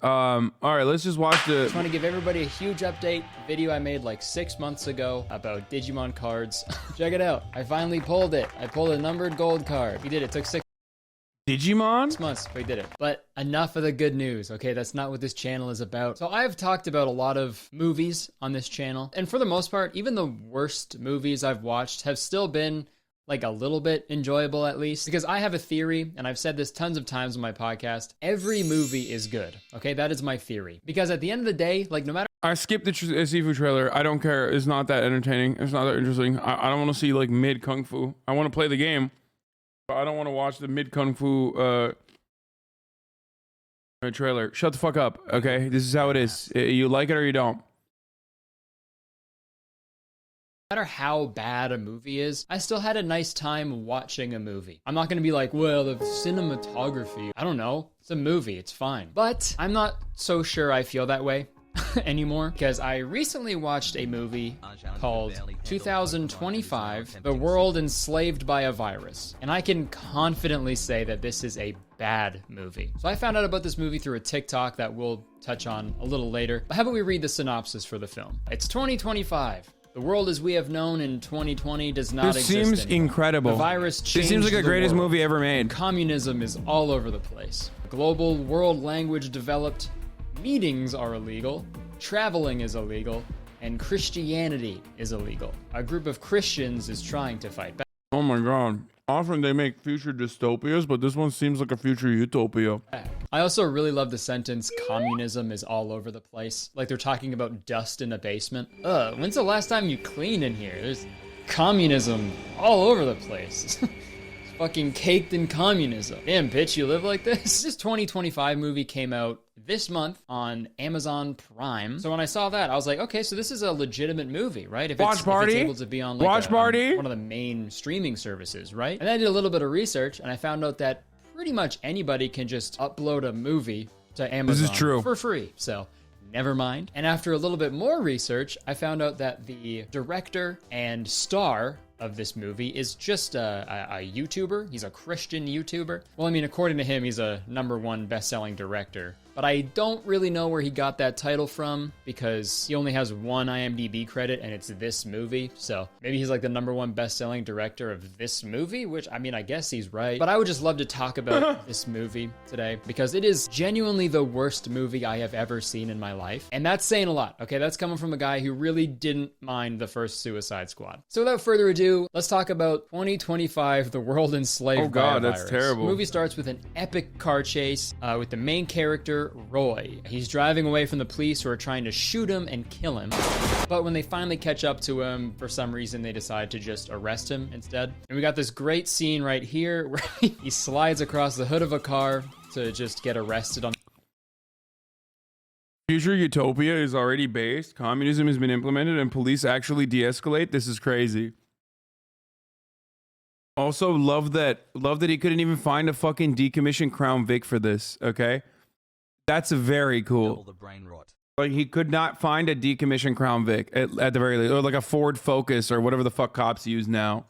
All right, let's just watch the. Just want to give everybody a huge update. Video I made like 6 months ago about Digimon cards. Check it out. I finally pulled it. I pulled a numbered gold card. We did it. It took 6 Digimon? months, but we did it. But enough of the good news, okay? That's not what this channel is about. So I've talked about a lot of movies on this channel, and for the most part, even the worst movies I've watched have still been like a little bit enjoyable, at least, because I have a theory, and I've said this tons of times on my podcast. Every movie is good, okay? That is my theory. Because at the end of the day, like, no matter. I skipped the Sifu trailer. I don't care. It's not that entertaining. It's not that interesting. I don't want to see like mid kung fu. I want to play the game, but I don't want to watch the mid kung fu trailer. Shut the fuck up, okay? This is how it is. You like it or you don't. No matter how bad a movie is, I still had a nice time watching a movie. I'm not gonna be like, well, the cinematography, I don't know. It's a movie, it's fine. But I'm not so sure I feel that way anymore, because I recently watched a movie called 2025, The World Enslaved by a Virus. And I can confidently say that this is a bad movie. So I found out about this movie through a TikTok that we'll touch on a little later. But how about we read the synopsis for the film? It's 2025. The world as we have known in 2020 does not exist anymore. This seems incredible. The virus changed This seems like the greatest movie ever made. Communism is all over the place. Global world language developed. Meetings are illegal. Traveling is illegal. And Christianity is illegal. A group of Christians is trying to fight back. Oh my god. Often they make future dystopias, but this one seems like a future utopia. I also really love the sentence, communism is all over the place. Like they're talking about dust in a basement. When's the last time you cleaned in here? There's communism all over the place. It's fucking caked in communism. Damn, bitch, you live like this? This 2025 movie came out this month on Amazon Prime. So when I saw that, I was like, okay, so this is a legitimate movie, right? If it's able to be on like one of the main streaming services, right? And I did a little bit of research, and I found out that pretty much anybody can just upload a movie to Amazon. This is true. For free. So never mind. And after a little bit more research, I found out that the director and star of this movie is just a YouTuber. He's a Christian YouTuber. Well, I mean, according to him, he's a #1 best-selling director. But I don't really know where he got that title from because he only has one IMDb credit and it's this movie. So maybe he's like the #1 best-selling director of this movie, which, I mean, I guess he's right. But I would just love to talk about this movie today because it is genuinely the worst movie I have ever seen in my life. And that's saying a lot, okay? That's coming from a guy who really didn't mind the first Suicide Squad. So without further ado, let's talk about 2025, The World Enslaved by a Virus. That's terrible. The movie starts with an epic car chase with the main character, Roy. He's driving away from the police who are trying to shoot him and kill him. But when they finally catch up to him, for some reason, they decide to just arrest him instead. And we got this great scene right here where he slides across the hood of a car to just get arrested on. Future utopia is already based. Communism has been implemented and police actually de-escalate. This is crazy. Also, love that he couldn't even find a fucking decommissioned Crown Vic for this, okay? That's very cool. The brain rot. Like, he could not find a decommissioned Crown Vic at the very least, or like a Ford Focus or whatever the fuck cops use now.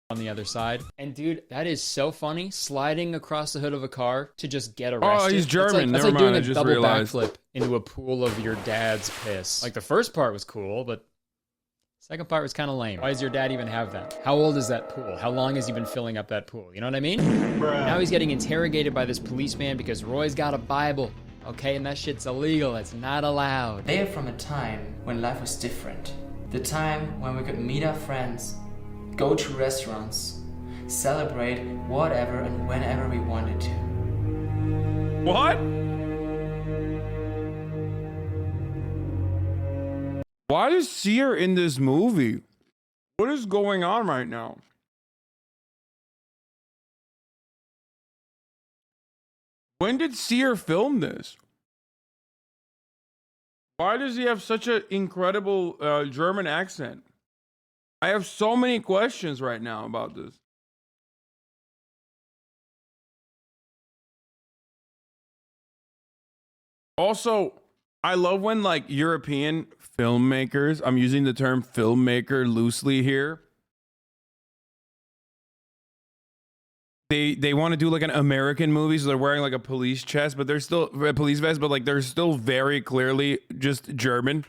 On the other side. And dude, that is so funny. Sliding across the hood of a car to just get arrested. Oh, he's German. That's Never like doing mind. a double backflip into a pool of your dad's piss. Like the first part was cool, but second part was kind of lame. Why does your dad even have that? How old is that pool? How long has he been filling up that pool? You know what I mean? Now he's getting interrogated by this policeman because Roy's got a Bible. Okay, and that shit's illegal. It's not allowed. They are from a time when life was different. The time when we could meet our friends, go to restaurants, celebrate whatever and whenever we wanted to. What? Why is Seer in this movie? What is going on right now? When did Seer film this? Why does he have such an incredible German accent? I have so many questions right now about this. Also, I love when like European filmmakers, I'm using the term filmmaker loosely here, they want to do like an American movie, so they're wearing like a police chest, but they're still a police vest, but like they're still very clearly just German.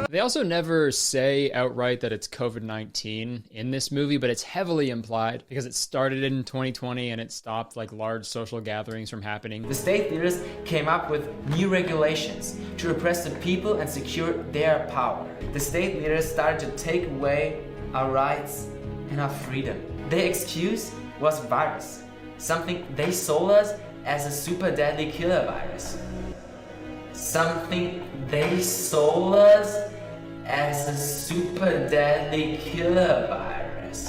They also never say outright that it's COVID-19 in this movie, but it's heavily implied because it started in 2020 and it stopped like large social gatherings from happening. The state leaders came up with new regulations to repress the people and secure their power. The state leaders started to take away our rights and our freedom. Their excuse was virus, something they sold us as a super deadly killer virus. Something they sold us as a super deadly killer virus.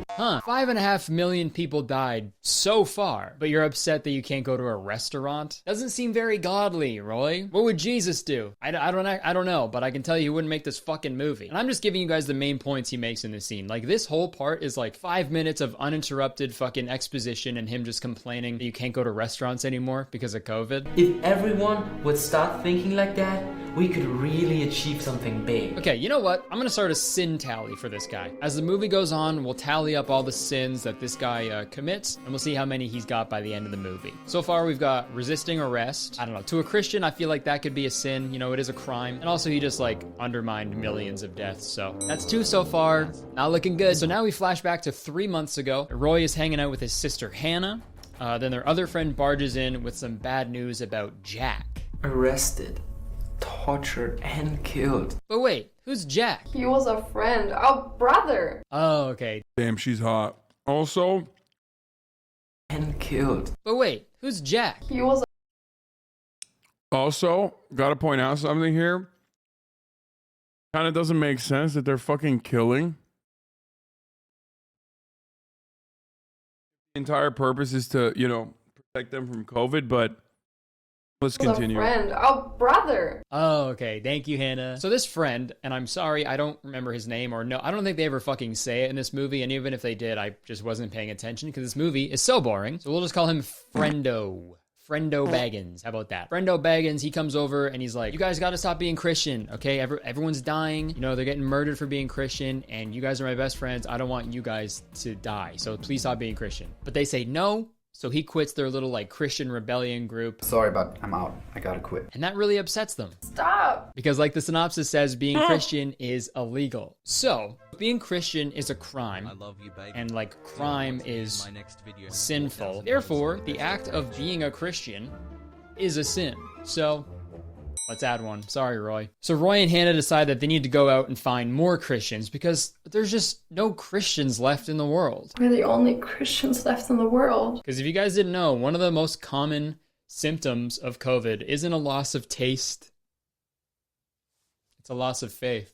Huh. 5.5 million people died so far, but you're upset that you can't go to a restaurant? Doesn't seem very godly, Roy. What would Jesus do? I don't know, but I can tell you he wouldn't make this fucking movie. And I'm just giving you guys the main points he makes in this scene. Like, this whole part is like 5 minutes of uninterrupted fucking exposition and him just complaining that you can't go to restaurants anymore because of COVID. If everyone would start thinking like that, we could really achieve something big. Okay, you know what? I'm gonna start a sin tally for this guy. As the movie goes on, we'll tally up all the sins that this guy commits, and we'll see how many he's got by the end of the movie. So far, we've got resisting arrest. I don't know, to a Christian, I feel like that could be a sin. You know, it is a crime. And also, he just, like, undermined millions of deaths. So that's 2 so far. Not looking good. So now we flash back to 3 months ago. Roy is hanging out with his sister, Hannah. Then their other friend barges in with some bad news about Jack. Arrested, tortured, and killed. But wait, who's Jack? He was a friend, our brother. Oh, okay. Damn, she's hot. Also, And killed. But wait, who's Jack? He was gotta point out something here. Kind of doesn't make sense that they're fucking killing. The entire purpose is to, you know, protect them from COVID, but let's continue. a friend, our brother. Oh, okay. Thank you, Hannah. So this friend, and I'm sorry, I don't remember his name, or no, I don't think they ever fucking say it in this movie, and even if they did, I just wasn't paying attention because this movie is so boring. So we'll just call him Friendo. Friendo Baggins. How about that? Friendo Baggins, he comes over and he's like, you guys gotta stop being Christian, okay? Everyone's dying. You know, they're getting murdered for being Christian, and you guys are my best friends. I don't want you guys to die, so please stop being Christian. But they say no, so he quits their little, like, Christian rebellion group. Sorry, but I'm out. I gotta quit. And that really upsets them. Stop. Because like the synopsis says, being Christian is illegal. So, being Christian is a crime. And like crime is sinful. Therefore, the act of being a Christian is a sin. So, let's add one. Sorry, Roy. So Roy and Hannah decide that they need to go out and find more Christians because there's just no Christians left in the world. We're the only Christians left in the world. Because if you guys didn't know, one of the most common symptoms of COVID isn't a loss of taste. It's a loss of faith.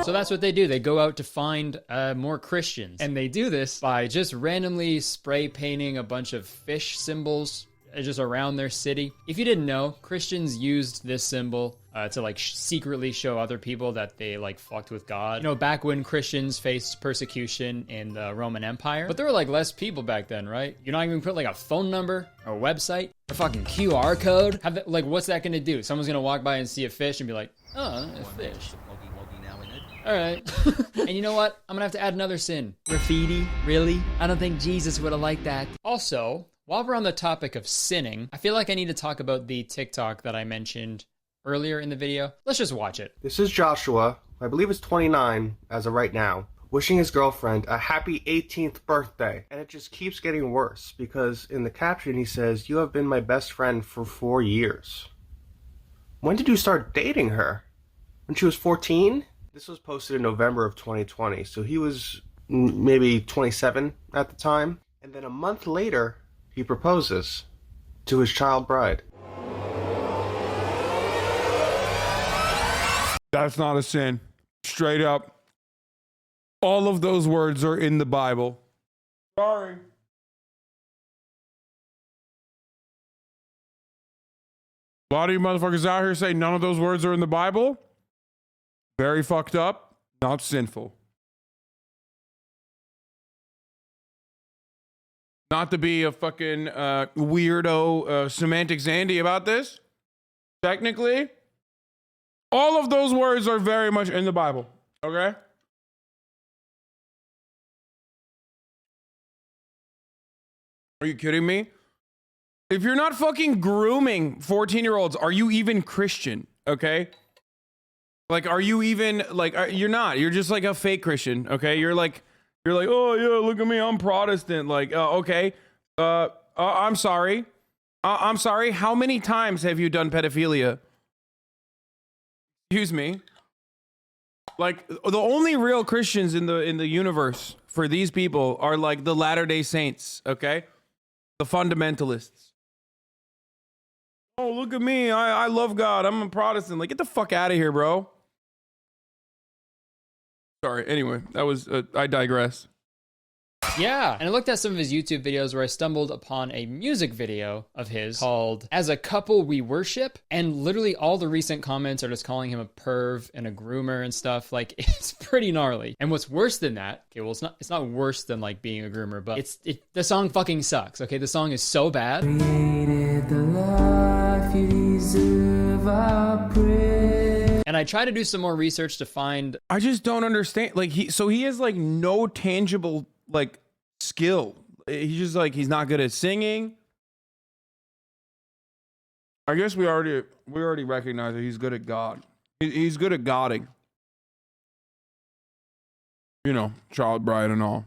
So that's what they do. They go out to find more Christians. And they do this by just randomly spray painting a bunch of fish symbols just around their city. If you didn't know, Christians used this symbol to like secretly show other people that they like fucked with God. You know, back when Christians faced persecution in the Roman Empire. But there were like less people back then, right? You're not even put like a phone number or a website, a fucking QR code. Like, what's that gonna do? Someone's gonna walk by and see a fish and be like, oh, a fish. All right. And you know what? I'm gonna have to add another sin. Graffiti? Really? I don't think Jesus would have liked that. Also, while we're on the topic of sinning, I feel like I need to talk about the TikTok that I mentioned earlier in the video. Let's just watch it. This is Joshua, I believe it's 29 as of right now, wishing his girlfriend a happy 18th birthday. And it just keeps getting worse because in the caption he says, "You have been my best friend for 4 years." When did you start dating her? When she was 14? This was posted in November of 2020, so he was maybe 27 at the time. And then a month later, he proposes to his child bride. That's not a sin. Straight up. All of those words are in the Bible. Sorry. A lot of you motherfuckers out here say none of those words are in the Bible. Very fucked up, not sinful. Not to be a fucking weirdo semantics Andy about this. Technically, All of those words are very much in the Bible. Okay? Are you kidding me? If you're not fucking grooming 14-year-olds, are you even Christian? Okay? Like, are you even, like, you're not. You're just like a fake Christian, okay? You're like, oh yeah, look at me, I'm Protestant. Like, okay. I'm sorry. I'm sorry. How many times have you done pedophilia? Excuse me. Like, the only real Christians in the universe for these people are like the Latter-day Saints, okay? The fundamentalists. Oh, look at me. I love God. I'm a Protestant. Like, get the fuck out of here, bro. Sorry. Anyway, that was, I digress. Yeah, and I looked at some of his YouTube videos where I stumbled upon a music video of his called As a Couple We Worship, and literally all the recent comments are just calling him a perv and a groomer and stuff. Like, it's pretty gnarly. And what's worse than that, okay, well, it's not worse than like being a groomer, but the song fucking sucks, okay? The song is so bad. Created the life you deserve, I pray. And I tried to do some more research to find... I just don't understand. Like, he has like no tangible like skill. He's just like, he's not good at singing. I guess we already recognize that he's good at God. He's good at godding. You know, child bride and all.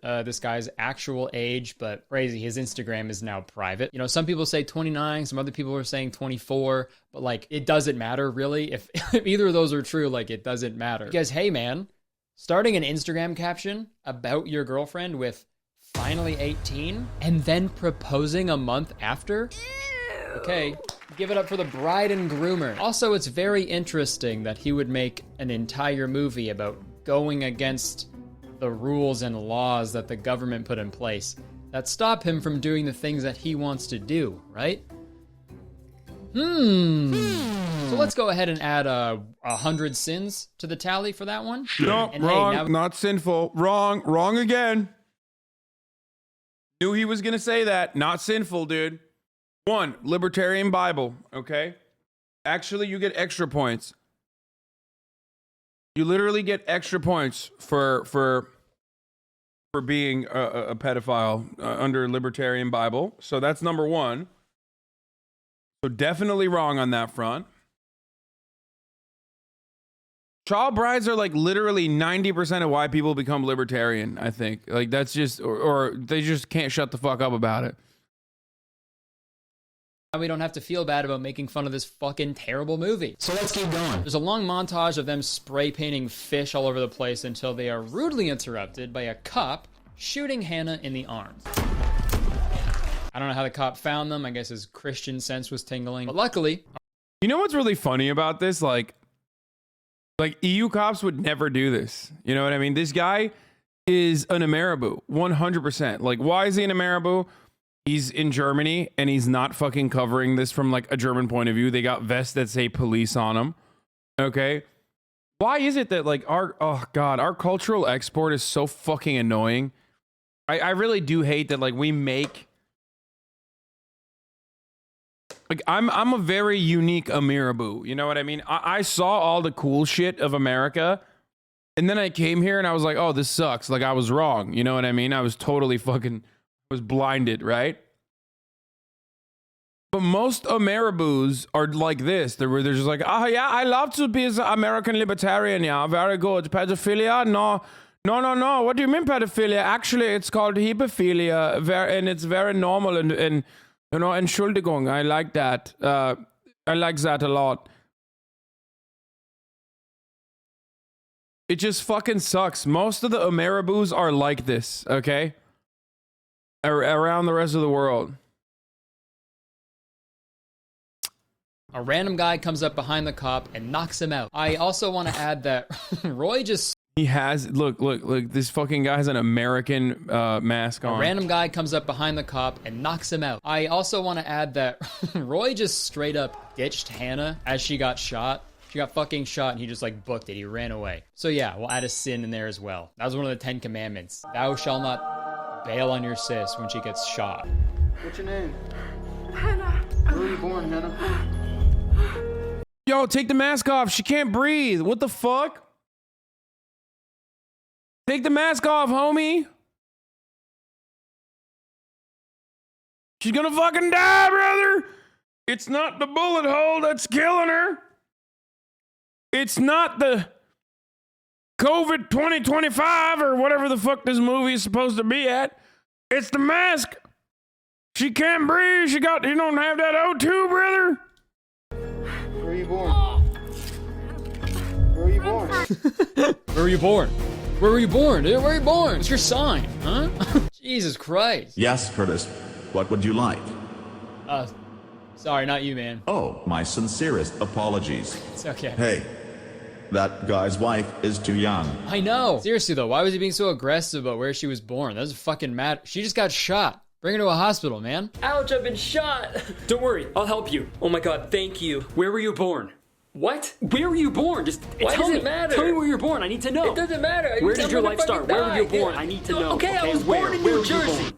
This guy's actual age, but crazy, his Instagram is now private. You know, some people say 29, some other people are saying 24, but like, it doesn't matter really. If either of those are true, like, it doesn't matter. Because, hey man, starting an Instagram caption about your girlfriend with finally 18 and then proposing a month after? Okay, give it up for the bride and groomer. Also, it's very interesting that he would make an entire movie about going against the rules and laws that the government put in place that stop him from doing the things that he wants to do, right? So let's go ahead and add 100 sins to the tally for that one. No, and wrong, hey, now, not sinful. Wrong again. Knew he was gonna say that. Not sinful, dude. 1, libertarian Bible, okay? Actually, you get extra points. You literally get extra points for being a pedophile under libertarian Bible. So that's number 1. So definitely wrong on that front. Child brides are like literally 90% of why people become libertarian, I think. Like, that's just, or they just can't shut the fuck up about it. we don't have to feel bad about making fun of this fucking terrible movie. So let's keep going. There's a long montage of them spray painting fish all over the place until they are rudely interrupted by a cop shooting Hannah in the arms. I don't know how the cop found them. I guess his Christian sense was tingling. But luckily... You know what's really funny about this? Like EU cops would never do this. You know what I mean? This guy is an Ameribu, 100%. Like, why is he an Ameribu? He's in Germany, and he's not fucking covering this from, like, a German point of view. They got vests that say police on them. Okay? Why is it that, like, our cultural export is so fucking annoying? I really do hate that, like, we make... Like, I'm a very unique Ameribu. You know what I mean? I saw all the cool shit of America, and then I came here, and I was like, oh, this sucks. Like, I was wrong. You know what I mean? I was totally fucking... was blinded, right? But most Ameribus are like this. They're just like, oh yeah, I love to be an American libertarian. Yeah, very good. Pedophilia? No. What do you mean pedophilia? Actually, it's called hebephilia, and it's very normal and you know, Entschuldigung. I like that. I like that a lot. It just fucking sucks. Most of the Ameribus are like this, okay? Around the rest of the world. A random guy comes up behind the cop and knocks him out. I also want to add that Roy just... He has... Look. This fucking guy has an American mask on. A random guy comes up behind the cop and knocks him out. I also want to add that Roy just straight up ditched Hannah as she got shot. She got fucking shot and he just like booked it. He ran away. So yeah, we'll add a sin in there as well. That was one of the 10 commandments. Thou shalt not bail on your sis when she gets shot. What's your name? Hannah. Where were you born, Hannah? Yo, take the mask off. She can't breathe. What the fuck? Take the mask off, homie. She's gonna fucking die, brother. It's not the bullet hole that's killing her. It's not the COVID 2025 or whatever the fuck this movie is supposed to be at. It's the mask. She can't breathe. You don't have that O2, brother. Where are you born? Where are you born? Where were you born? Where were you born, dude? Where were you born? What's your sign, huh? Jesus Christ. Yes, Curtis. What would you like? Sorry, not you, man. Oh, my sincerest apologies. It's okay. Hey, that guy's wife is too young. I know. Seriously, though, why was he being so aggressive about where she was born? That doesn't fucking matter. She just got shot. Bring her to a hospital, man. Ouch, I've been shot. Don't worry, I'll help you. Oh my god, thank you. Where were you born? What? Where were you born? Just Why tell does me. it matter? Tell me where you're born. I need to know. It doesn't matter. Where did your life start? Where were you born? I need to know. Okay, I was where? born in Where New were you Jersey. born?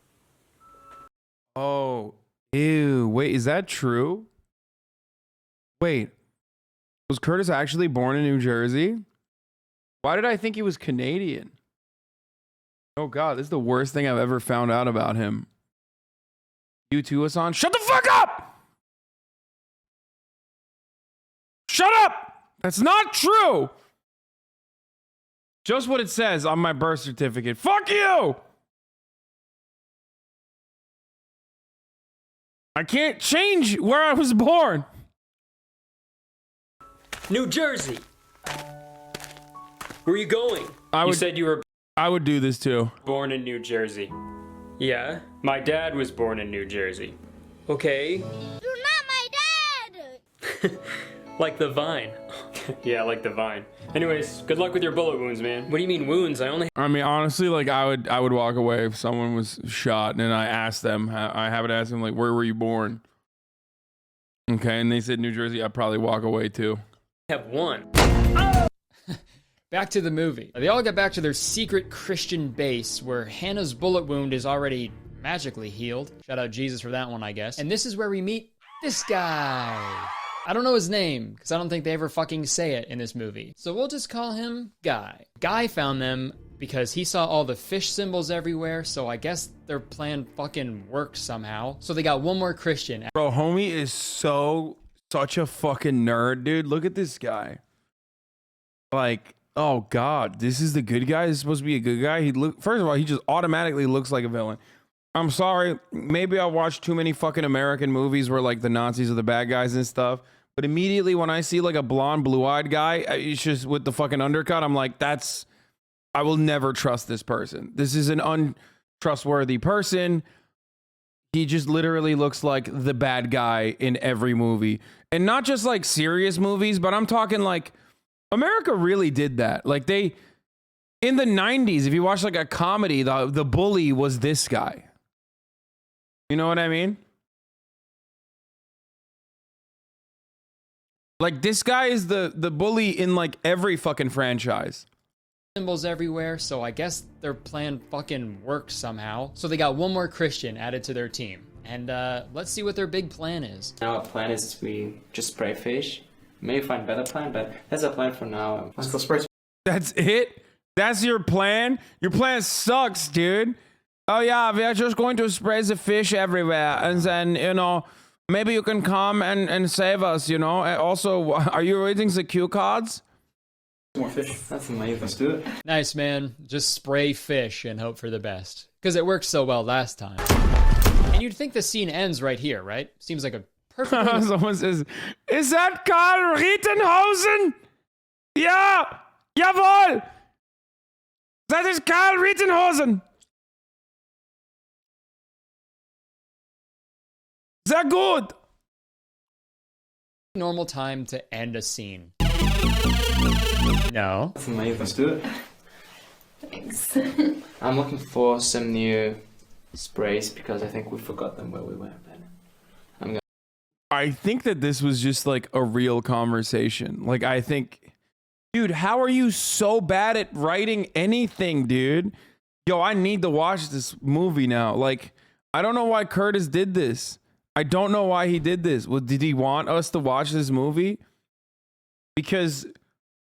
Oh, ew. Wait, is that true? Wait, was Kurtis actually born in New Jersey? Why did I think he was Canadian? Oh God, this is the worst thing I've ever found out about him. You too, Hasan? Shut the fuck up! Shut up! That's not true! Just what it says on my birth certificate. Fuck you! I can't change where I was born. New Jersey. Where are you going? You said you were I would do this too. born in New Jersey. Yeah, my dad was born in New Jersey. Okay. You're not my dad! Like the vine. Yeah, like the vine. Anyways, good luck with your bullet wounds, man. What do you mean wounds? I mean, honestly, like I would walk away if someone was shot and I asked them, I haven't asked them like, where were you born? Okay, and they said New Jersey, I'd probably walk away too. have one. Back to the movie. They all get back to their secret Christian base where Hannah's bullet wound is already magically healed. Shout out Jesus for that one, I guess. And this is where we meet this guy. I don't know his name because I don't think they ever fucking say it in this movie. So we'll just call him Guy. Guy found them because he saw all the fish symbols everywhere, so I guess their plan fucking worked somehow. So they got one more Christian. Bro, homie is such a fucking nerd, dude. Look at this guy. Like, oh God, this is the good guy. This is supposed to be a good guy. First of all, he just automatically looks like a villain. I'm sorry, maybe I watched too many fucking American movies where like the Nazis are the bad guys and stuff. But immediately when I see like a blonde, blue-eyed guy, it's just with the fucking undercut, I'm like, I will never trust this person. This is an untrustworthy person. He just literally looks like the bad guy in every movie. And not just like serious movies, but I'm talking like America really did that. Like in the 90s, if you watch like a comedy, the bully was this guy. You know what I mean? Like this guy is the bully in like every fucking franchise. Symbols everywhere, so I guess their plan fucking worked somehow. So they got one more Christian added to their team. And let's see what their big plan is. Now our plan is we just spray fish. Maybe find better plan, but that's our plan for now. Let's go spray. That's it? That's your plan? Your plan sucks, dude. Oh yeah, we are just going to spray the fish everywhere. And then, you know, maybe you can come and save us, you know. And also, are you reading the cue cards? More fish. That's amazing. Let's do it. Nice, man. Just spray fish and hope for the best. Because it worked so well last time. And you'd think the scene ends right here, right? Seems like a perfect... Someone says, is that Karl Rittenhausen? Ja, jawohl. That is Karl Rittenhausen. Sehr gut. normal time to end a scene. No. That's amazing. Let's do it. Thanks. I'm looking for some new sprays because I think we forgot them where we were. I think that this was just like a real conversation. Like, I think, dude, how are you so bad at writing anything, dude? Yo, I need to watch this movie now. Like, I don't know why Kurtis did this. I don't know why he did this. Well, did he want us to watch this movie? because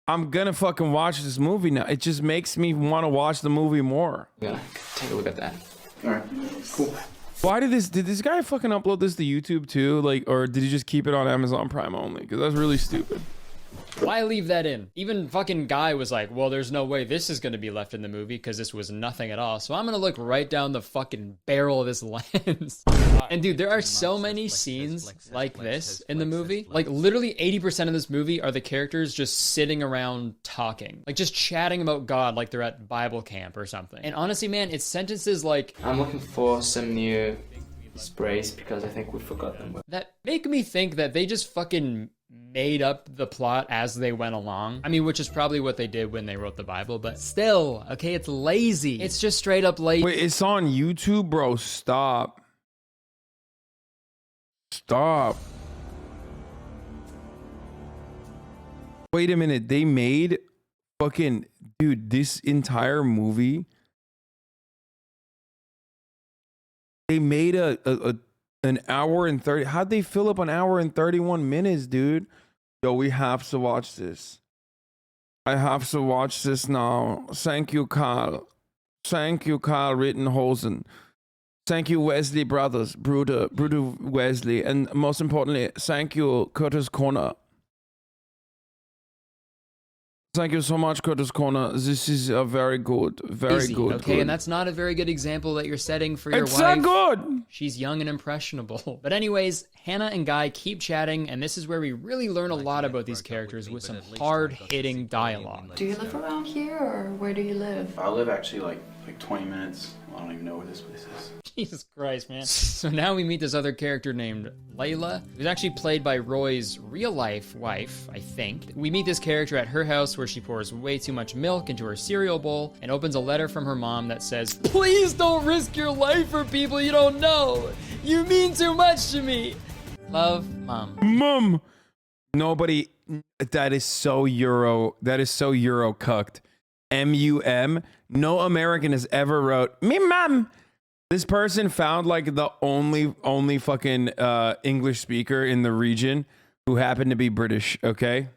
I'm gonna fucking watch this movie now. It just makes me want to watch the movie more. Yeah, take a look at that. All right, cool. Why did this guy fucking upload this to YouTube too? Like, or did he just keep it on Amazon Prime only? Because that's really stupid. Why leave that in? Even fucking Guy was like, well, there's no way this is going to be left in the movie because this was nothing at all. So I'm going to look right down the fucking barrel of this lens. And dude, there are so many scenes like this in the movie. Like literally 80% of this movie are the characters just sitting around talking. Like just chatting about God like they're at Bible camp or something. And honestly, man, it's sentences like, I'm looking for some new sprays because I think we forgot them. that make me think that they just fucking made up the plot as they went along. I mean, which is probably what they did when they wrote the Bible, but still, okay, it's lazy. It's just straight up lazy. Wait, it's on YouTube, bro. Stop. Stop. Wait a minute. They made fucking, dude, this entire movie. They made an hour and 30. How'd they fill up an hour and 31 minutes, dude? Yo, we have to watch this. I have to watch this now. Thank you, Carl. Thank you, Carl Rittenhosen. Thank you, Wesley Brothers, Bruder Wesley. And most importantly, thank you, Kurtis Conner. Thank you so much, Kurtis Conner. This is a very good, very Easy, good. okay, good. and that's not a very good example that you're setting for your It's wife. so good. She's young and impressionable. But anyways, Hannah and Guy keep chatting, and this is where we really learn a lot about these characters with some hard-hitting dialogue. Do you live around here, or where do you live? I live actually like 20 minutes. I don't even know where this place is. Jesus Christ, man. So now we meet this other character named Layla, who's actually played by Roy's real-life wife, I think. We meet this character at her house where she pours way too much milk into her cereal bowl and opens a letter from her mom that says, "Please don't risk your life for people you don't know. You mean too much to me. Love, Mom." Mom. Nobody. That is so Euro. That is so Euro cucked. MUM. No American has ever wrote me mom. This person found like the only fucking English speaker in the region who happened to be British. Okay.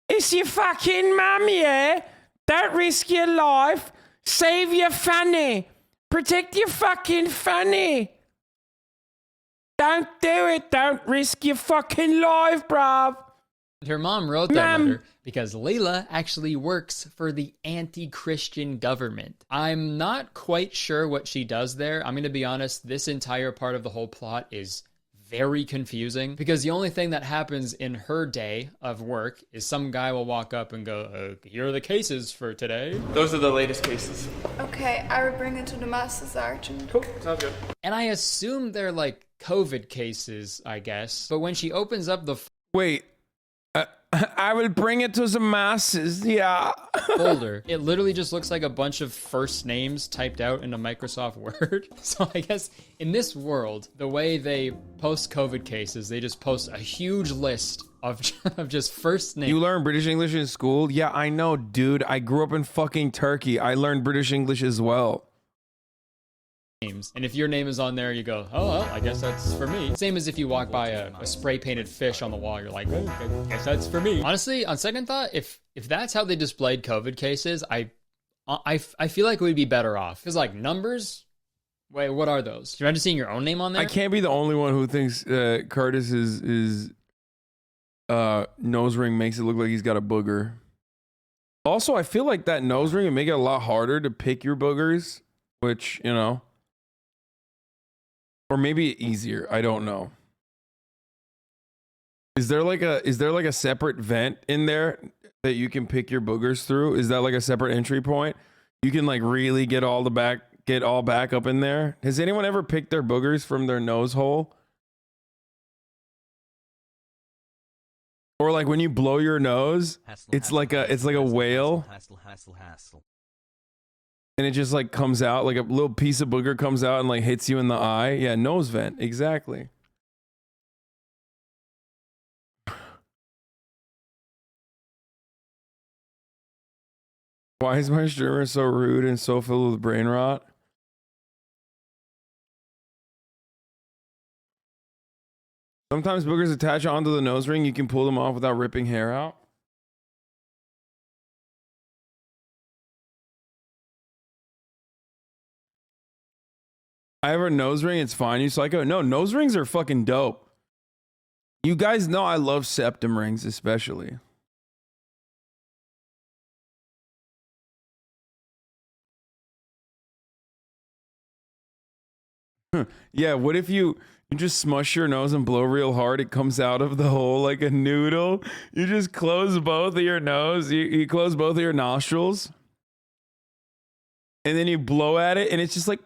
It's your fucking mum, yeah. Don't risk your life. Save your fanny. Protect your fucking fanny. Don't do it. Don't risk your fucking life, bruv. Her mom wrote that Ma'am. letter because Layla actually works for the anti-Christian government. I'm not quite sure what she does there. I'm going to be honest, this entire part of the whole plot is very confusing because the only thing that happens in her day of work is some guy will walk up and go, here are the cases for today. Those are the latest cases. Okay, I will bring it to the master sergeant. Cool, sounds good. And I assume they're like COVID cases, I guess. But when she opens up the Wait. I will bring it to the masses. Yeah. folder, it literally just looks like a bunch of first names typed out in a Microsoft Word. So I guess in this world, the way they post COVID cases, they just post a huge list of just first names. You learn British English in school? Yeah, I know, dude. I grew up in fucking Turkey. I learned British English as well. And if your name is on there, you go, oh, well, I guess that's for me. Same as if you walk by a spray painted fish on the wall, you're like, oh, I guess that's for me. Honestly, on second thought, if that's how they displayed COVID cases, I feel like we'd be better off. Because like numbers, wait, what are those? Do you imagine seeing your own name on there? I can't be the only one who thinks Curtis is nose ring makes it look like he's got a booger. Also, I feel like that nose ring would make it a lot harder to pick your boogers, which, you know. Or maybe easier. I don't know. Is there like a separate vent in there that you can pick your boogers through? Is that like a separate entry point? You can like really get all back up in there. Has anyone ever picked their boogers from their nose hole? Or like when you blow your nose, it's like a whale. And it just like comes out, like a little piece of booger comes out and like hits you in the eye. Yeah, nose vent. Exactly. Why is my streamer so rude and so filled with brain rot? Sometimes boogers attach onto the nose ring. You can pull them off without ripping hair out. I have a nose ring. It's fine. You psycho. No, nose rings are fucking dope. You guys know I love septum rings, especially. Yeah, what if you just smush your nose and blow real hard? It comes out of the hole like a noodle. You just close both of your nose. You close both of your nostrils. And then you blow at it and it's just like...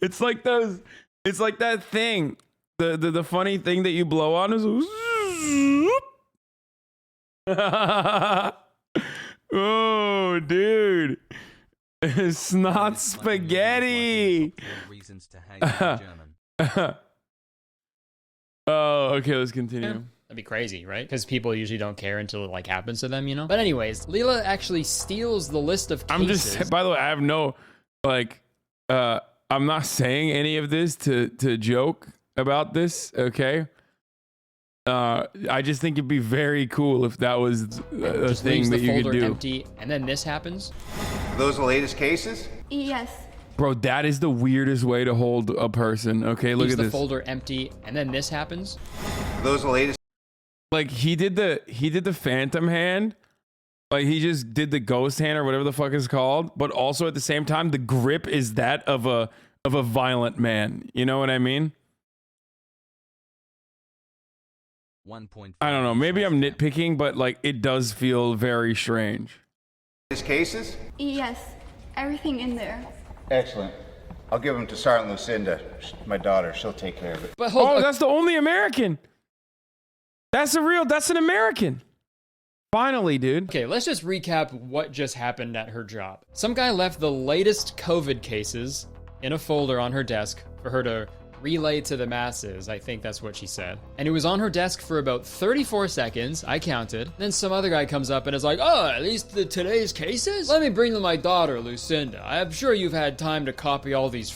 It's like those... It's like that thing. The funny thing that you blow on is... Oh, dude. Snot spaghetti. Oh, okay, let's continue. That'd be crazy, right? Because people usually don't care until it like happens to them, you know? But anyways, Leela actually steals the list of cases. I'm just, by the way, I have no, like, I'm not saying any of this to joke about this, okay? I just think it'd be very cool if that was a thing that you could do. Empty, and then this happens. Are those the latest cases? Yes. Bro, that is the weirdest way to hold a person. Okay, look at this. The folder empty, and then this happens. Are those the latest? Like he did the phantom hand. Like he just did the ghost hand or whatever the fuck it's called. But also at the same time, the grip is that of a violent man. You know what I mean? I don't know. Maybe I'm nitpicking, but like it does feel very strange. His cases? Yes. Everything in there. Excellent. I'll give them to Sergeant Lucinda, my daughter. She'll take care of it. But hold on. That's the only American. That's an American. Finally, dude. Okay, let's just recap what just happened at her job. Some guy left the latest COVID cases in a folder on her desk for her to relay to the masses. I think that's what she said. And it was on her desk for about 34 seconds. I counted. Then some other guy comes up and is like, oh, at least today's cases? Let me bring them my daughter, Lucinda. I'm sure you've had time to copy all these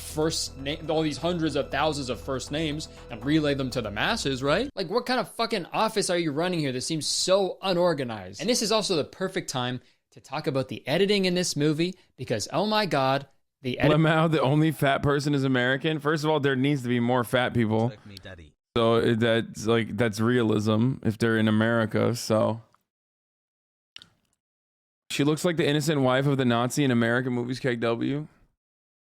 all these hundreds of thousands of first names and relay them to the masses, right? Like, what kind of fucking office are you running here that seems so unorganized? And this is also the perfect time to talk about the editing in this movie because, oh my God, Lemau, the only fat person is American. First of all, there needs to be more fat people. So that's realism if they're in America. So she looks like the innocent wife of the Nazi in American movies, KW.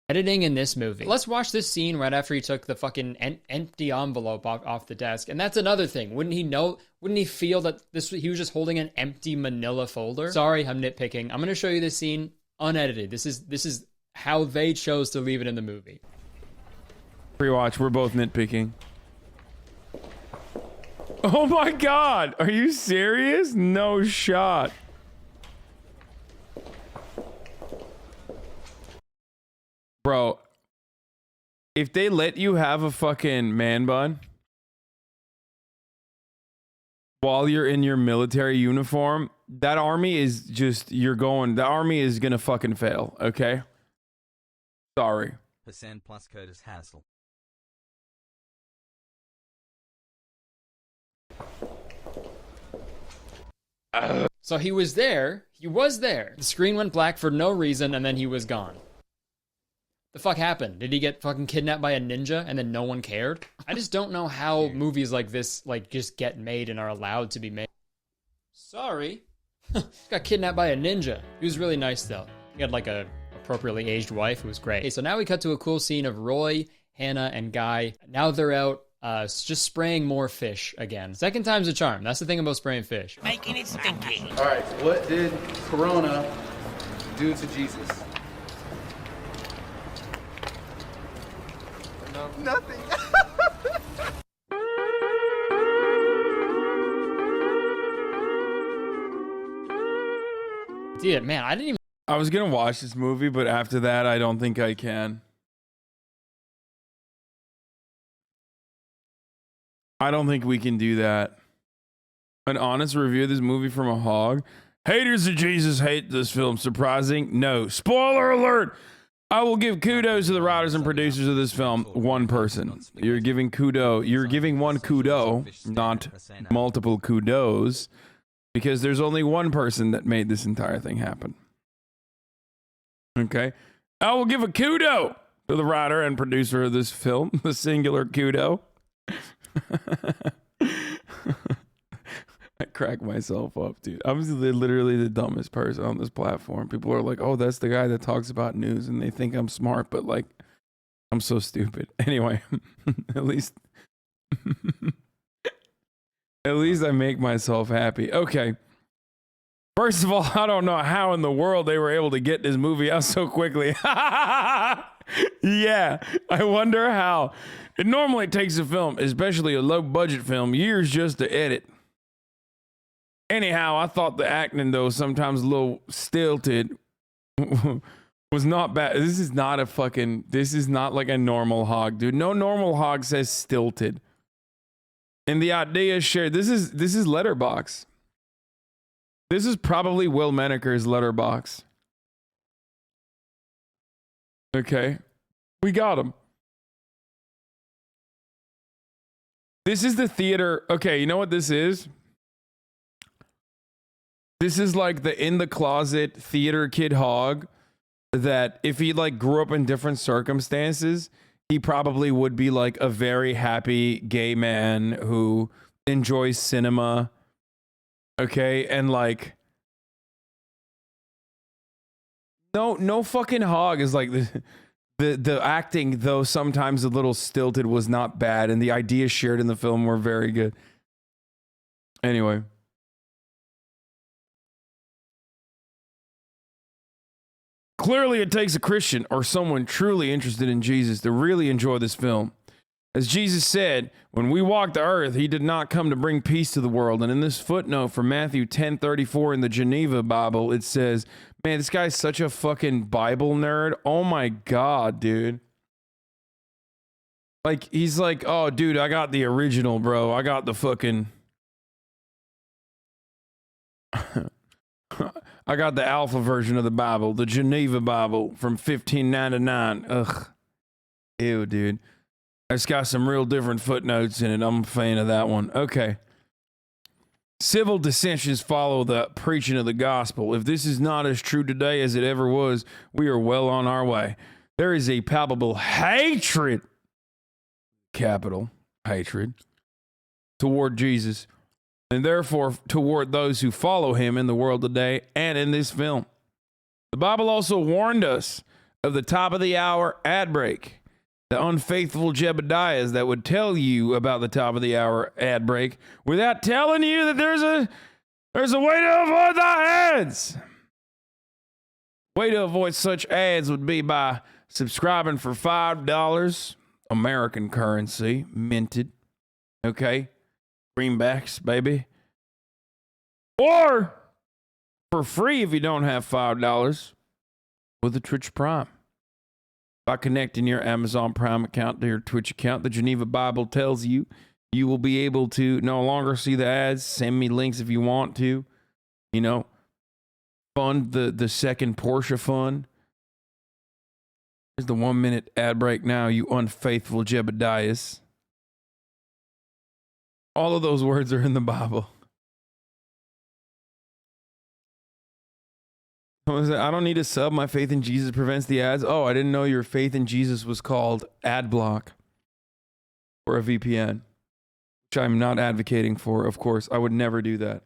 Editing in this movie. Let's watch this scene right after he took the fucking empty envelope off the desk. And that's another thing. Wouldn't he feel that he was just holding an empty manila folder? Sorry, I'm nitpicking. I'm going to show you this scene unedited. This is how they chose to leave it in the movie. Pre-watch, we're both nitpicking. Oh my God, are you serious? No shot. Bro, if they let you have a fucking man bun while you're in your military uniform, that army is just, the army is gonna fucking fail, okay? Sorry. Hasan plus Kurtis Hassel. So he was there. The screen went black for no reason, and then he was gone. The fuck happened? Did he get fucking kidnapped by a ninja and then no one cared? I just don't know how movies like this just get made and are allowed to be made. Sorry. Got kidnapped by a ninja. He was really nice though. He had like a appropriately aged wife who was great. Okay, so now we cut to a cool scene of Roy, Hannah, and Guy. Now they're out just spraying more fish again. Second time's a charm. That's the thing about spraying fish. Making it stinky. All right, what did Corona do to Jesus? Nothing. Dude, man, I was gonna watch this movie, but after that, I don't think I can. I don't think we can do that. An honest review of this movie from a hog. Haters of Jesus hate this film. Surprising? No. Spoiler alert! I will give kudos to the writers and producers of this film. One person. You're giving kudo. You're giving one kudo, not multiple kudos, because there's only one person that made this entire thing happen. Okay. I will give a kudo to the writer and producer of this film, the singular kudo. I crack myself up, dude. I'm literally the dumbest person on this platform. People are like, oh, that's the guy that talks about news, and they think I'm smart, but like, I'm so stupid. Anyway, at least I make myself happy. Okay. First of all, I don't know how in the world they were able to get this movie out so quickly. Yeah, I wonder how. It normally takes a film, especially a low-budget film, years just to edit. Anyhow, I thought the acting, though, sometimes a little stilted, was not bad. This is not like a normal hog, dude. No normal hog says stilted. And the idea shared, this is Letterboxd. This is probably Will Menaker's Letterboxd. Okay. We got him. This is the theater. Okay, you know what this is? This is like the in the closet theater kid hog that if he like grew up in different circumstances, he probably would be like a very happy gay man who enjoys cinema. Okay, and like no fucking hog is like the acting, though sometimes a little stilted, was not bad, and the ideas shared in the film were very good. Anyway. Clearly, it takes a Christian or someone truly interested in Jesus to really enjoy this film. As Jesus said, when we walked the earth, he did not come to bring peace to the world. And in this footnote from Matthew 10:34 in the Geneva Bible, it says, man, this guy's such a fucking Bible nerd. Oh my God, dude. Like, he's like, oh, dude, I got the original, bro. I got the fucking... I got the alpha version of the Bible, the Geneva Bible from 1599. Ugh. Ew, dude. It's got some real different footnotes in it. I'm a fan of that one. Okay. Civil dissensions follow the preaching of the gospel. If this is not as true today as it ever was, we are well on our way. There is a palpable hatred, capital hatred, toward Jesus, and therefore toward those who follow him in the world today and in this film. The Bible also warned us of the top of the hour ad break. The unfaithful Jebediahs that would tell you about the top of the hour ad break without telling you that there's a way to avoid the ads. Way to avoid such ads would be by subscribing for $5, American currency, minted. Okay? Greenbacks, baby. Or for free if you don't have $5 with a Twitch Prime. By connecting your Amazon Prime account to your Twitch account, the Geneva Bible tells you you will be able to no longer see the ads. Send me links if you want to. You know, fund the second Porsche fund. Here's the 1 minute ad break now, you unfaithful Jebediahs. All of those words are in the Bible. I don't need to sub. My faith in Jesus prevents the ads. Oh, I didn't know your faith in Jesus was called ad block or a VPN, which I'm not advocating for, of course. I would never do that.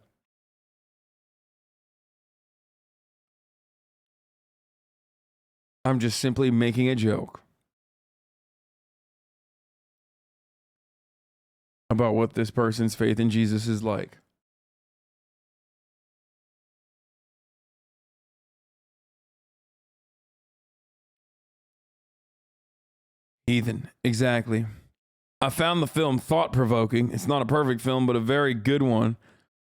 I'm just simply making a joke about what this person's faith in Jesus is like. Heathen, exactly. I found the film thought-provoking. It's not a perfect film, but a very good one.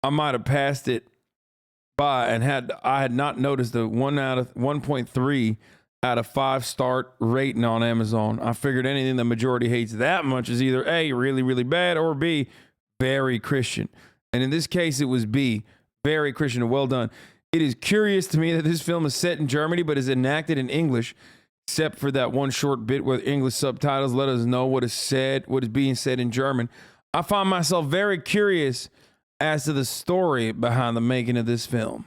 I might have passed it by and I had not noticed the 1.3 out of 5 star rating on Amazon. I figured anything the majority hates that much is either A, really, really bad, or B, very Christian. And in this case, it was B, very Christian. Well done. It is curious to me that this film is set in Germany, but is enacted in English. except for that one short bit with English subtitles let us know what is said, what is being said in German. I find myself very curious as to the story behind the making of this film.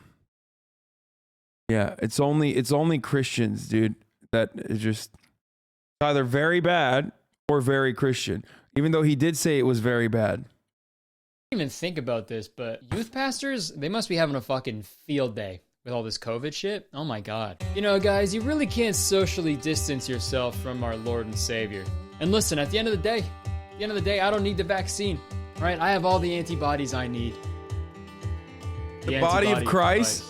Yeah, it's only Christians, dude, that is just either very bad or very Christian. Even though he did say it was very bad. I didn't even think about this, but youth pastors, they must be having a fucking field day with all this COVID shit. Oh my God. You know, guys, you really can't socially distance yourself from our Lord and Savior. And listen, at the end of the day, I don't need the vaccine. All right, I have all the antibodies I need. The body of Christ.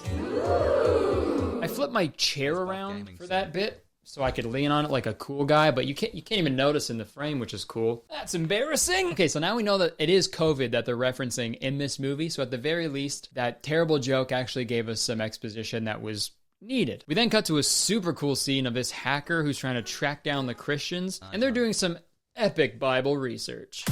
I flipped my chair around for that bit so I could lean on it like a cool guy, but you can't even notice in the frame, which is cool. That's embarrassing. Okay, so now we know that it is COVID that they're referencing in this movie, so at the very least, that terrible joke actually gave us some exposition that was needed. We then cut to a super cool scene of this hacker who's trying to track down the Christians, and they're doing some epic Bible research.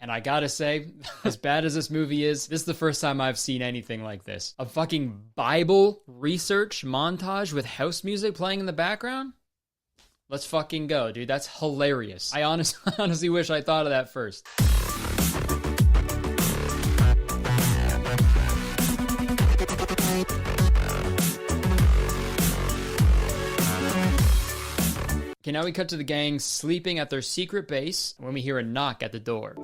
And I gotta say, as bad as this movie is, this is the first time I've seen anything like this. A fucking Bible research montage with house music playing in the background? Let's fucking go, dude. That's hilarious. I honestly wish I thought of that first. Okay, now we cut to the gang sleeping at their secret base when we hear a knock at the door.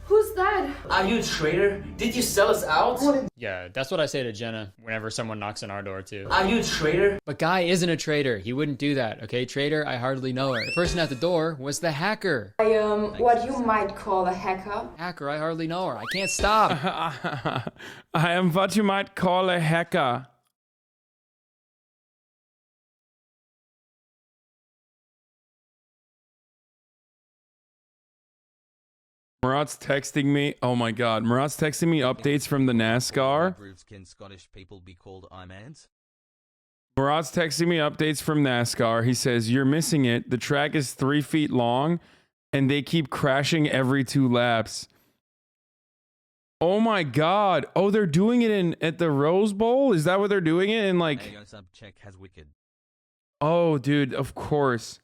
Who's that? Are you a traitor? Did you sell us out? Yeah, that's what I say to Jenna whenever someone knocks on our door too. Are you a traitor? But Guy isn't a traitor. He wouldn't do that, okay? Traitor, I hardly know her. The person at the door was the hacker. I am what you might call a hacker. Hacker, I hardly know her. I can't stop. I am what you might call a hacker. Murat's texting me. Oh my God. Murat's texting me updates from the NASCAR. Can Scottish people be called I-mans? Murat's texting me updates from NASCAR. He says, you're missing it. The track is 3 feet long and they keep crashing every 2 laps. Oh my God. Oh, they're doing it at the Rose Bowl? Is that what they're doing it in like... Oh, dude, of course.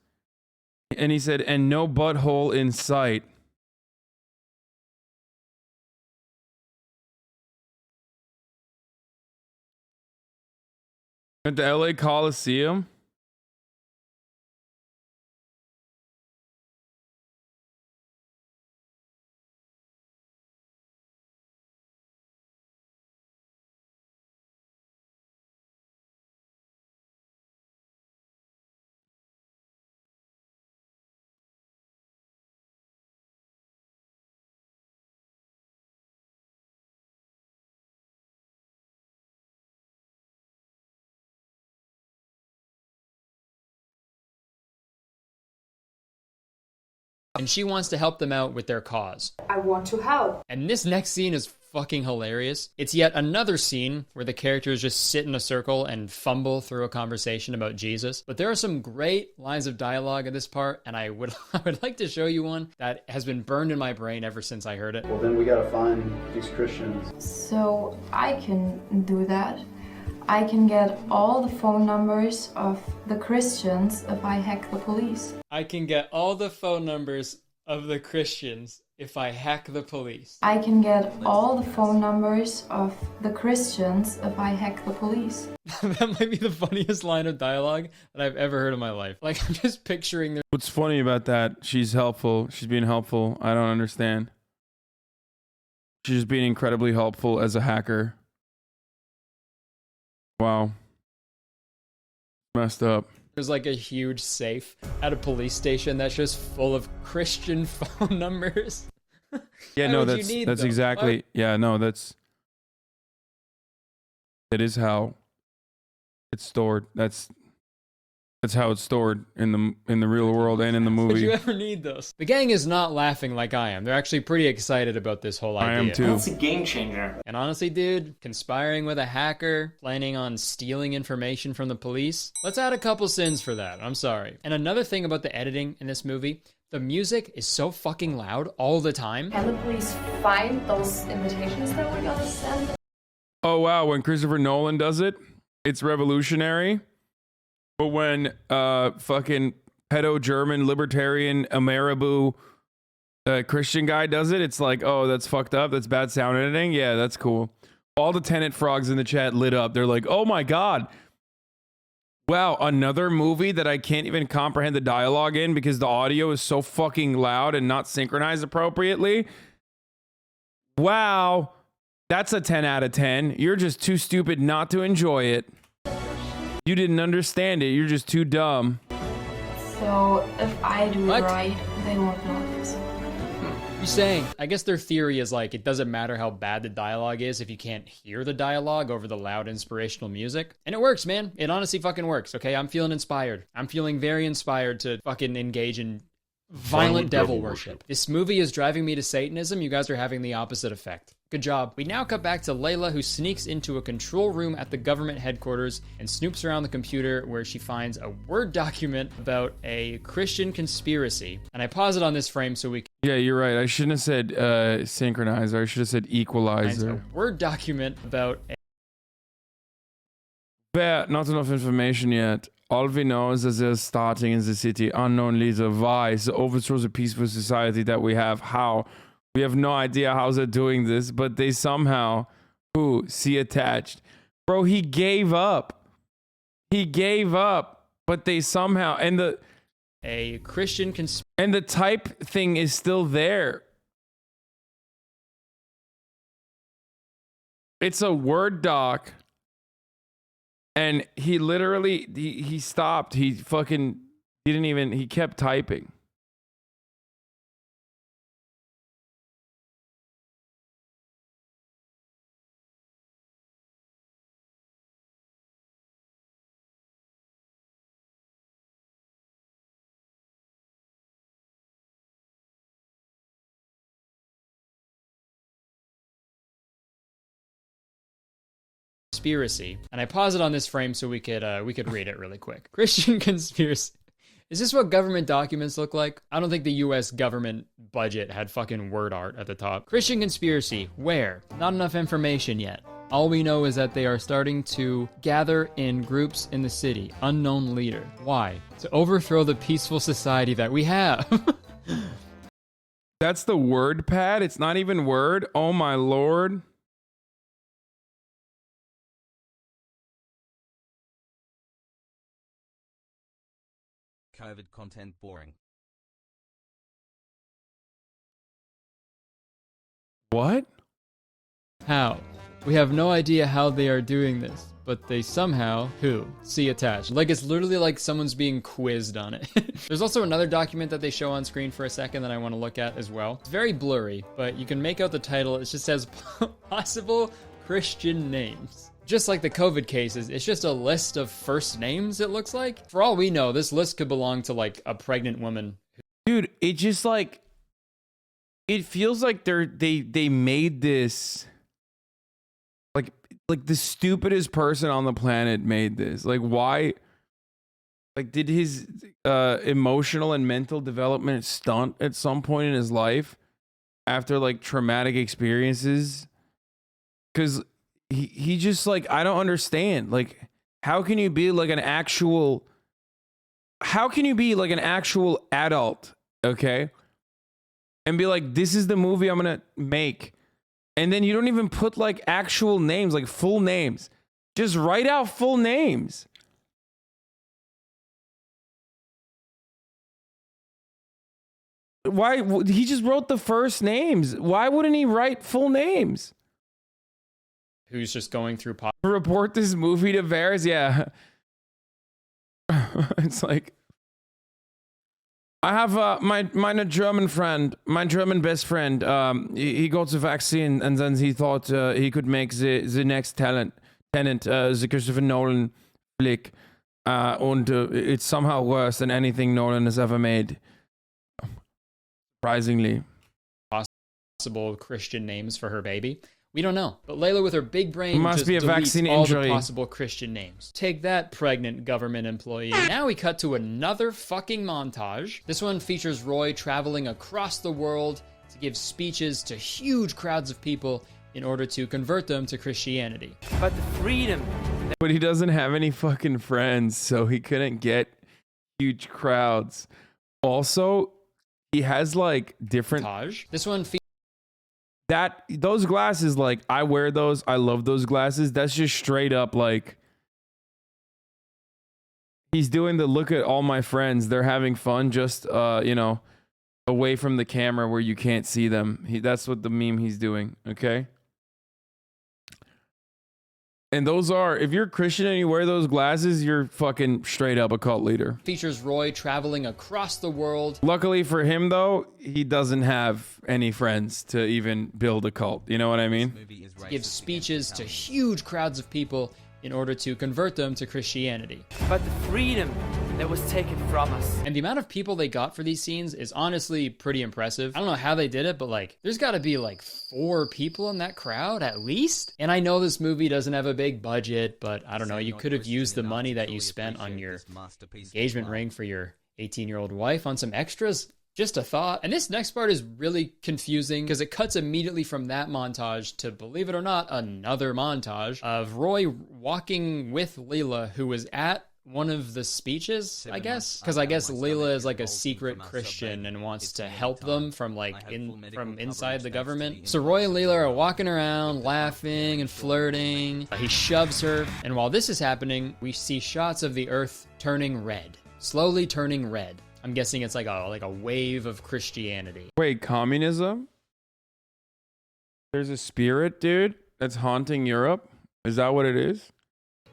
And he said, and no butthole in sight. At the LA Coliseum? And she wants to help them out with their cause. I want to help. And this next scene is fucking hilarious. It's yet another scene where the characters just sit in a circle and fumble through a conversation about Jesus. But there are some great lines of dialogue in this part, and I would like to show you one that has been burned in my brain ever since I heard it. Well, then we gotta find these Christians. So I can do that. I can get all the phone numbers of the Christians if I hack the police. I can get all the phone numbers of the Christians if I hack the police. I can get all the phone numbers of the Christians if I hack the police. That might be the funniest line of dialogue that I've ever heard in my life. Like, I'm just picturing their... What's funny about that? She's helpful. She's being helpful. I don't understand. She's just being incredibly helpful as a hacker. Wow. Messed up. There's like a huge safe at a police station that's just full of Christian phone numbers. Yeah, no, that's exactly. What? Yeah, no, that is how it's stored. That's how it's stored in the real world and in the movie. Would you ever need those? The gang is not laughing like I am. They're actually pretty excited about this whole idea. I am too. That's a game changer. And honestly, dude, conspiring with a hacker, planning on stealing information from the police, let's add a couple sins for that. I'm sorry. And another thing about the editing in this movie, The music is so fucking loud all the time. Can the police find those invitations that we're gonna send? Oh wow, when Christopher Nolan does it, it's revolutionary. But when fucking pedo German libertarian Ameribu Christian guy does it, it's like, oh, that's fucked up. That's bad sound editing. Yeah, that's cool. All the Tenet frogs in the chat lit up. They're like, oh my God. Wow, another movie that I can't even comprehend the dialogue in because the audio is so fucking loud and not synchronized appropriately. Wow, that's a 10 out of 10. You're just too stupid not to enjoy it. You didn't understand it. You're just too dumb. So if I do What? it right, they won't notice. You're saying, I guess their theory is like, it doesn't matter how bad the dialogue is if you can't hear the dialogue over the loud inspirational music. And it works, man. It honestly fucking works, okay? I'm feeling inspired. I'm feeling very inspired to fucking engage in violent devil worship. This movie is driving me to Satanism. You guys are having the opposite effect. Good job. We now cut back to Layla, who sneaks into a control room at the government headquarters and snoops around the computer where she finds a Word document about a Christian conspiracy. And I pause it on this frame so we can Yeah, you're right. I shouldn't have said synchronizer. I should have said find equalizer. a Word document about There, not enough information yet. All we know is that they're starting in the city. Unknown leader. Why? To overthrow the peaceful society that we have. How? We have no idea how they're doing this, but they somehow, see attached. Bro, he gave up. He gave up, but they somehow, and a Christian conspiracy. and the type thing is still there. It's a Word doc. And he literally, he stopped. He fucking didn't even, he kept typing. And I pause it on this frame so we could read it really quick. Christian conspiracy. Is this what government documents look like? I don't think the US government budget had fucking word art at the top. Christian conspiracy. Where? Not enough information yet. All we know is that they are starting to gather in groups in the city. Unknown leader. Why? To overthrow the peaceful society that we have. That's the Word pad. It's not even Word. Oh my Lord. COVID content boring. What? How? We have no idea how they are doing this, but they somehow, see attached. Like it's literally like someone's being quizzed on it. There's also another document that they show on screen for a second that I want to look at as well. It's very blurry, but you can make out the title. It just says possible Christian names. Just like the COVID cases, it's just a list of first names, it looks like. For all we know, this list could belong to like a pregnant woman. Dude, it just like, it feels like they made this like the stupidest person on the planet made this. Like why? Like did his emotional and mental development stunt at some point in his life after like traumatic experiences? Because he just like, I don't understand. Like how can you be like an actual adult, okay? And be like, this is the movie I'm gonna make. And then you don't even put like actual names, like full names. Just write out full names. Why? He just wrote the first names. Why wouldn't he write full names? Who's just going through Report this movie to Varys? Yeah. It's like, I have my German friend, my German best friend. He got the vaccine and then he thought he could make the next Tenant, the Christopher Nolan flick. And it's somehow worse than anything Nolan has ever made. Surprisingly. Possible Christian names for her baby. We don't know. But Layla with her big brain Must just be a deletes vaccine all injury. the possible Christian names. Take that, pregnant government employee. Now we cut to another fucking montage. This one features Roy traveling across the world to give speeches to huge crowds of people in order to convert them to Christianity. But the freedom. But he doesn't have any fucking friends, so he couldn't get huge crowds. Also, he has like different montage. This one those glasses, like I wear those. I love those glasses. That's just straight up like he's doing the look at all my friends. They're having fun, just you know, away from the camera where you can't see them. That's what the meme he's doing. Okay. And those are, if you're a Christian and you wear those glasses, you're fucking straight up a cult leader. Features Roy traveling across the world. Luckily for him, though, he doesn't have any friends to even build a cult. You know what I mean? To give speeches to huge crowds of people in order to convert them to Christianity. But the freedom that was taken from us. And the amount of people they got for these scenes is honestly pretty impressive. I don't know how they did it, but like, there's gotta be like 4 people in that crowd at least. And I know this movie doesn't have a big budget, but I don't know, you could have used the money that you spent on your engagement ring for your 18-year-old wife on some extras. Just a thought. And this next part is really confusing because it cuts immediately from that montage to, believe it or not, another montage of Roy walking with Leela, who was at one of the speeches, I guess, because I guess Leela is like a secret Christian and wants to help them from like from inside the government. So Roy and Leela are walking around, laughing and flirting. He shoves her, and while this is happening, we see shots of the earth turning red, slowly turning red. I'm guessing it's like a wave of Christianity. Wait, communism? There's a spirit, dude, that's haunting Europe? Is that what it is?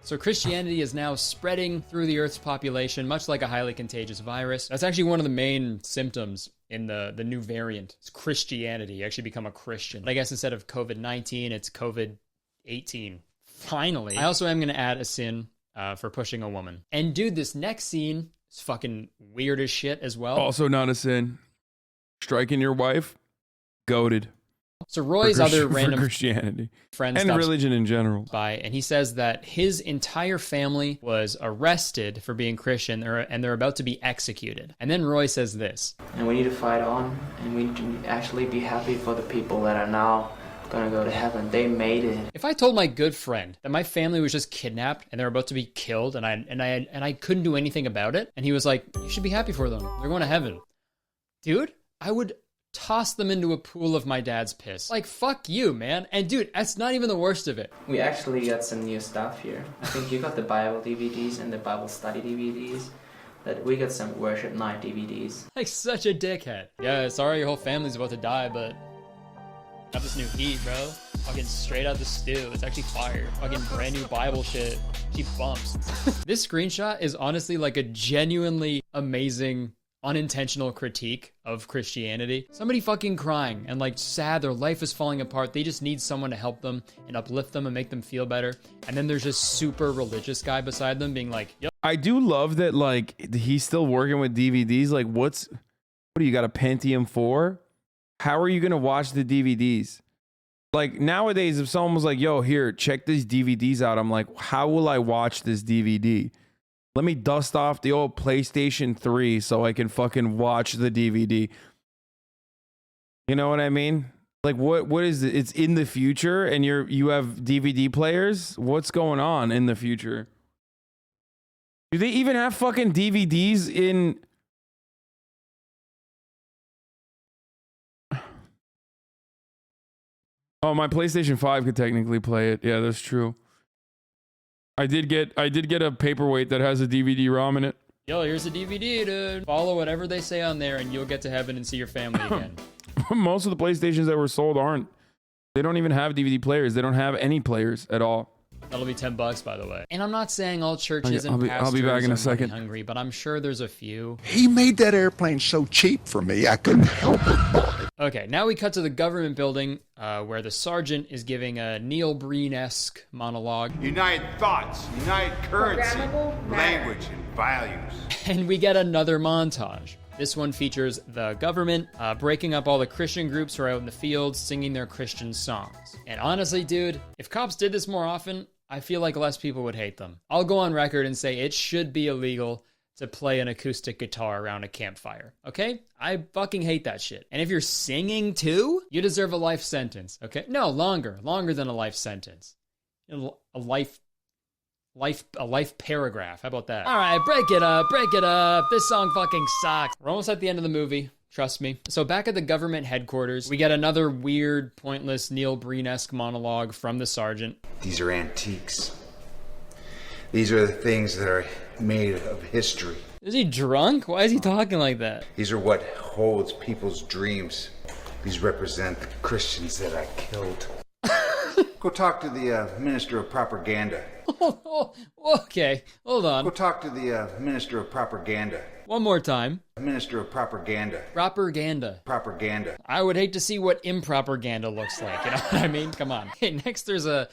So Christianity is now spreading through the Earth's population, much like a highly contagious virus. That's actually one of the main symptoms in the new variant. It's Christianity. You actually become a Christian. I guess instead of COVID-19, it's COVID-18. Finally. I also am going to add a sin for pushing a woman. And dude, this next scene is fucking weird as shit as well. Also not a sin. Striking your wife? Goated. So Roy's other random Christianity friend and religion in general by, and he says that his entire family was arrested for being Christian, and they're about to be executed. And then Roy says this: and we need to fight on, and we need to actually be happy for the people that are now gonna go to heaven. They made it. If I told my good friend that my family was just kidnapped and they're about to be killed, and I couldn't do anything about it, and he was like, "You should be happy for them. They're going to heaven," dude, I would toss them into a pool of my dad's piss. Like, fuck you, man. And dude, that's not even the worst of it. We actually got some new stuff here. I think you got the Bible DVDs and the Bible study DVDs. That we got some worship night DVDs. Like, such a dickhead. Yeah, sorry your whole family's about to die, but got this new heat, bro. Fucking straight out the stew. It's actually fire. Fucking brand new Bible shit. She bumps. This screenshot is honestly like a genuinely amazing unintentional critique of Christianity. Somebody fucking crying and like sad, their life is falling apart. They just need someone to help them and uplift them and make them feel better. And then there's this super religious guy beside them being like, yo. I do love that, like, he's still working with DVDs. Like, what do you got, a Pentium 4? How are you gonna watch the DVDs? Like, nowadays, if someone was like, yo, here, check these DVDs out, I'm like, how will I watch this DVD? Let me dust off the old PlayStation 3 so I can fucking watch the DVD. You know what I mean? Like, what is it? It's in the future and you have DVD players? What's going on in the future? Do they even have fucking DVDs in... Oh, my PlayStation 5 could technically play it. Yeah, that's true. I did get a paperweight that has a DVD-ROM in it. Yo, here's a DVD, dude. Follow whatever they say on there and you'll get to heaven and see your family again. Most of the PlayStations that were sold aren't. They don't even have DVD players. They don't have any players at all. That'll be $10, by the way. And I'm not saying all churches and pastors I'll be back in a second. are hungry, but I'm sure there's a few. He made that airplane so cheap for me, I couldn't help it. Okay, now we cut to the government building where the sergeant is giving a Neil Breen-esque monologue. Unite thoughts, unite currency, language, and values. And we get another montage. This one features the government breaking up all the Christian groups who are out in the fields singing their Christian songs. And honestly, dude, if cops did this more often, I feel like less people would hate them. I'll go on record and say it should be illegal to play an acoustic guitar around a campfire, okay? I fucking hate that shit. And if you're singing too, you deserve a life sentence, okay? No, longer than a life sentence. A life paragraph. How about that? All right, break it up. This song fucking sucks. We're almost at the end of the movie. Trust me. So back at the government headquarters, we get another weird, pointless Neil Breen-esque monologue from the sergeant. These are antiques. These are the things that are made of history. Is he drunk? Why is he talking like that? These are what holds people's dreams. These represent the Christians that I killed. Go talk to the Minister of Propaganda. Okay, hold on. Go talk to the Minister of Propaganda. One more time. Minister of Propaganda. Propaganda. I would hate to see what impropaganda looks like, you know what I mean? Come on. Okay, next there's a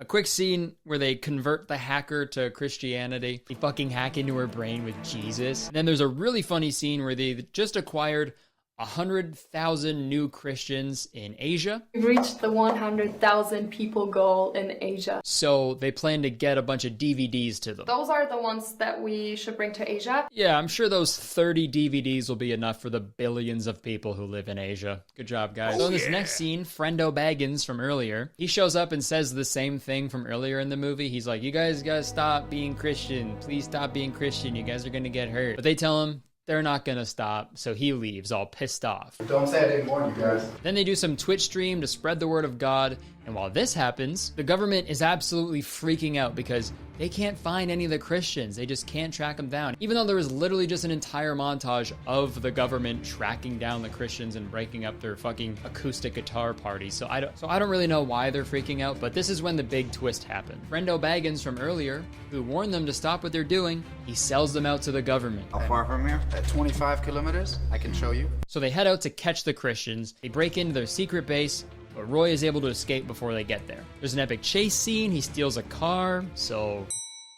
quick scene where they convert the hacker to Christianity. They fucking hack into her brain with Jesus. And then there's a really funny scene where they just acquired 100,000 new Christians in Asia. We've reached the 100,000 people goal in Asia. So they plan to get a bunch of DVDs to them. Those are the ones that we should bring to Asia. Yeah, I'm sure those 30 DVDs will be enough for the billions of people who live in Asia. Good job, guys. So in this next scene, Friendo Baggins from earlier, he shows up and says the same thing from earlier in the movie. He's like, you guys gotta stop being Christian. Please stop being Christian. You guys are gonna get hurt. But they tell him, they're not gonna stop, so he leaves all pissed off. Don't say I didn't warn you guys. Then they do some Twitch stream to spread the word of God, and while this happens, the government is absolutely freaking out because they can't find any of the Christians. They just can't track them down. Even though there was literally just an entire montage of the government tracking down the Christians and breaking up their fucking acoustic guitar party. So I don't really know why they're freaking out, but this is when the big twist happened. Friendo Baggins from earlier, who warned them to stop what they're doing, he sells them out to the government. How far from here? At 25 kilometers, I can show you. So they head out to catch the Christians. They break into their secret base, but Roy is able to escape before they get there. There's an epic chase scene. He steals a car, so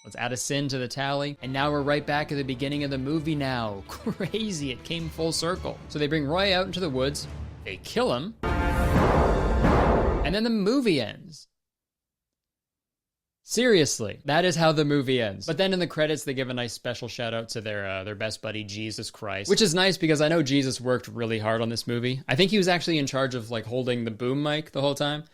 let's add a sin to the tally. And now we're right back at the beginning of the movie now. Crazy, it came full circle. So they bring Roy out into the woods, they kill him, and then the movie ends. Seriously, that is how the movie ends. But then in the credits, they give a nice special shout out to their best buddy, Jesus Christ, which is nice because I know Jesus worked really hard on this movie. I think he was actually in charge of like holding the boom mic the whole time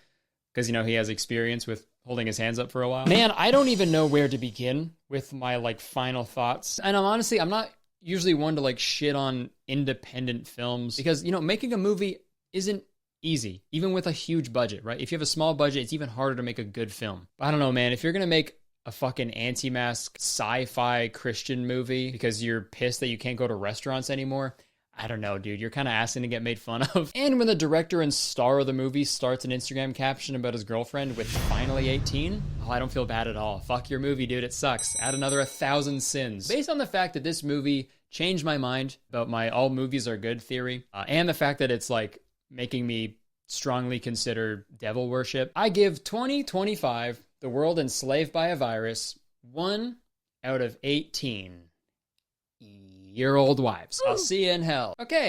because, you know, he has experience with holding his hands up for a while. Man, I don't even know where to begin with my like final thoughts. And I'm not usually one to like shit on independent films because, you know, making a movie isn't easy, even with a huge budget, right? If you have a small budget, it's even harder to make a good film. But I don't know, man. If you're gonna make a fucking anti-mask sci-fi Christian movie because you're pissed that you can't go to restaurants anymore, I don't know, dude. You're kind of asking to get made fun of. And when the director and star of the movie starts an Instagram caption about his girlfriend with finally 18, oh, I don't feel bad at all. Fuck your movie, dude. It sucks. Add another 1,000 sins. Based on the fact that this movie changed my mind about my all movies are good theory, and the fact that it's like making me strongly consider devil worship, I give 2025, the world enslaved by a virus, 1 out of 18 year old wives. I'll see you in hell. Okay.